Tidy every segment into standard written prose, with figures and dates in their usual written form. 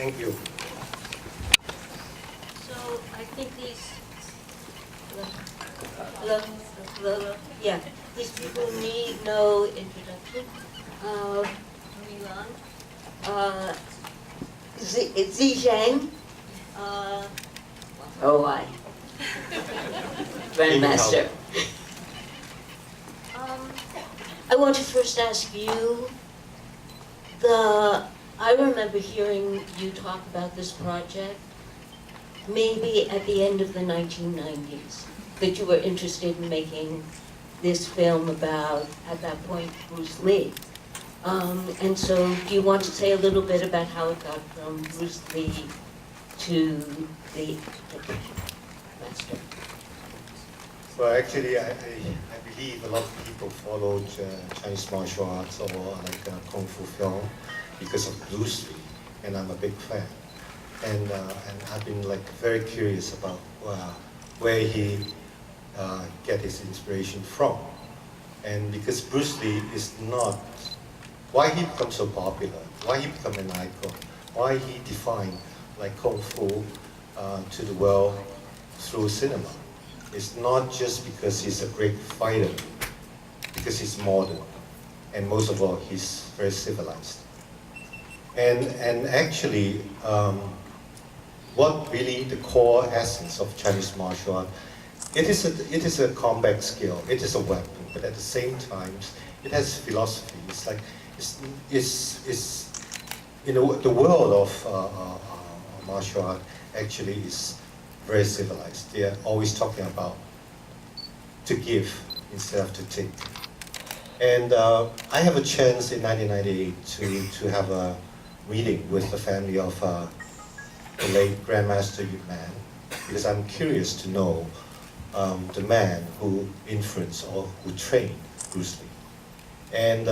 Thank you. So I think these these people need no introduction. Milan, Zhang, Kar-wai, Grandmaster. I want to first ask you, I remember hearing you talk about this project maybe at the end of the 1990s, that you were interested in making this film about, at that point, Bruce Lee. And so do you want to say a little bit about how it got from Bruce Lee to the master? Well, actually, I believe a lot of people followed Chinese martial arts or like Kung Fu film because of Bruce Lee, and I'm a big fan. And I've been like very curious about where he get his inspiration from. And because Bruce Lee is not, why he become so popular, why he become an icon, why he defined like Kung Fu to the world through cinema. It's not just because he's a great fighter, because he's modern, and most of all, he's very civilized. And actually, what really the core essence of Chinese martial art, it is a combat skill, it is a weapon, but at the same time, it has philosophy. It's like, it's you know, the world of martial art actually is very civilized. They are always talking about to give instead of to take. And I have a chance in 1998 to have a meeting with the family of the late Grandmaster Man, because I'm curious to know the man who influenced or who trained Bruce Lee. And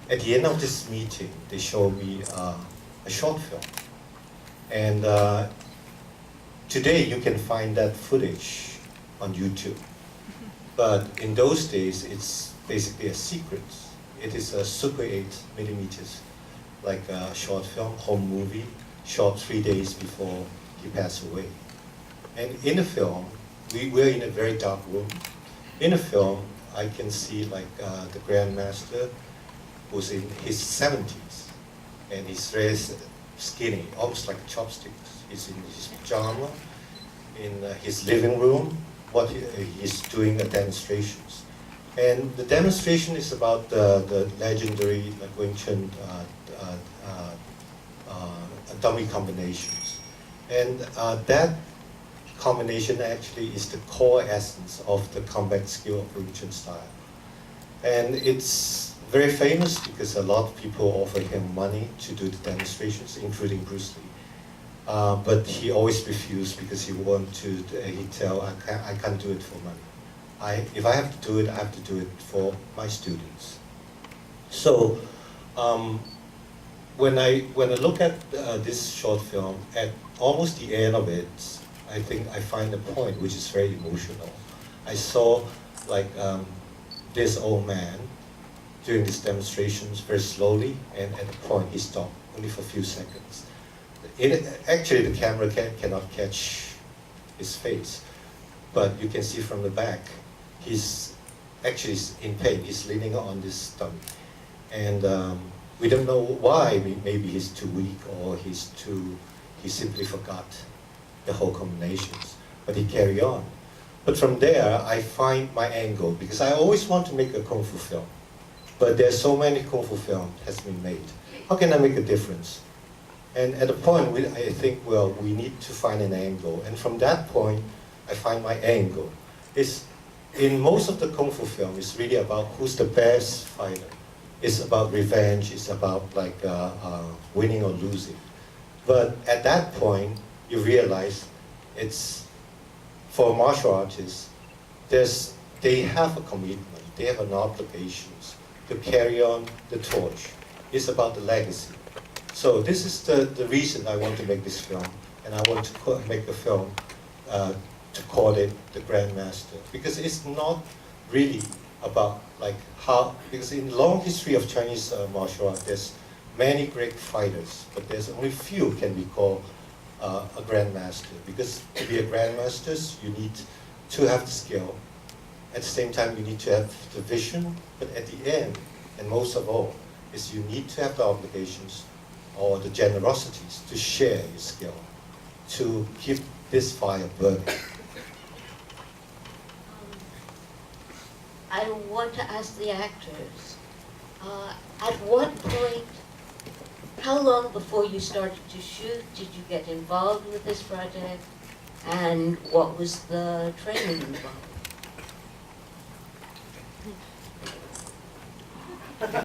at the end of this meeting, they showed me a short film. And today you can find that footage on YouTube. But in those days, it's basically a secret. It is a Super 8 millimeters, like a short film, home movie, shot 3 days before he passed away. And in the film, we were in a very dark room. In the film, I can see like the Grandmaster who's in his 70s, and he's very skinny, almost like chopsticks. He's in his pajama, in his living room, he's doing demonstrations. And the demonstration is about the legendary Wing Chun dummy combinations. And that combination actually is the core essence of the combat skill of Wing Chun style. And it's very famous because a lot of people offer him money to do the demonstrations, including Bruce Lee. But he always refused because he tell, I can't do it for money. If I have to do it, I have to do it for my students. So when I look at this short film, at almost the end of it, I think I find a point which is very emotional. I saw like this old man doing these demonstrations very slowly, and at a point he stopped, only for a few seconds. Actually, the camera cannot catch his face, but you can see from the back, he's actually in pain. He's leaning on this stump. And we don't know why. Maybe he's too weak, or he simply forgot the whole combinations. But he carried on. But from there, I find my angle, because I always want to make a Kung Fu film. But there's so many Kung Fu films has been made. How can I make a difference? And at a point, I think, well, we need to find an angle. And from that point, I find my angle. In most of the Kung Fu film, it's really about who's the best fighter. It's about revenge. It's about like winning or losing. But at that point, you realize it's, for martial artists, they have a commitment. They have an obligation to carry on the torch. It's about the legacy. So this is the reason I want to make this film, and I want to make a film to call it The Grandmaster, because it's not really about like how, because in the long history of Chinese martial art, there's many great fighters, but there's only few can be called a grandmaster. Because to be a grandmaster, you need to have the skill. At the same time, you need to have the vision. But at the end, and most of all, is you need to have the obligations or the generosities to share your skill, to keep this fire burning. I want to ask the actors, at what point, how long before you started to shoot did you get involved with this project, and what was the training involved?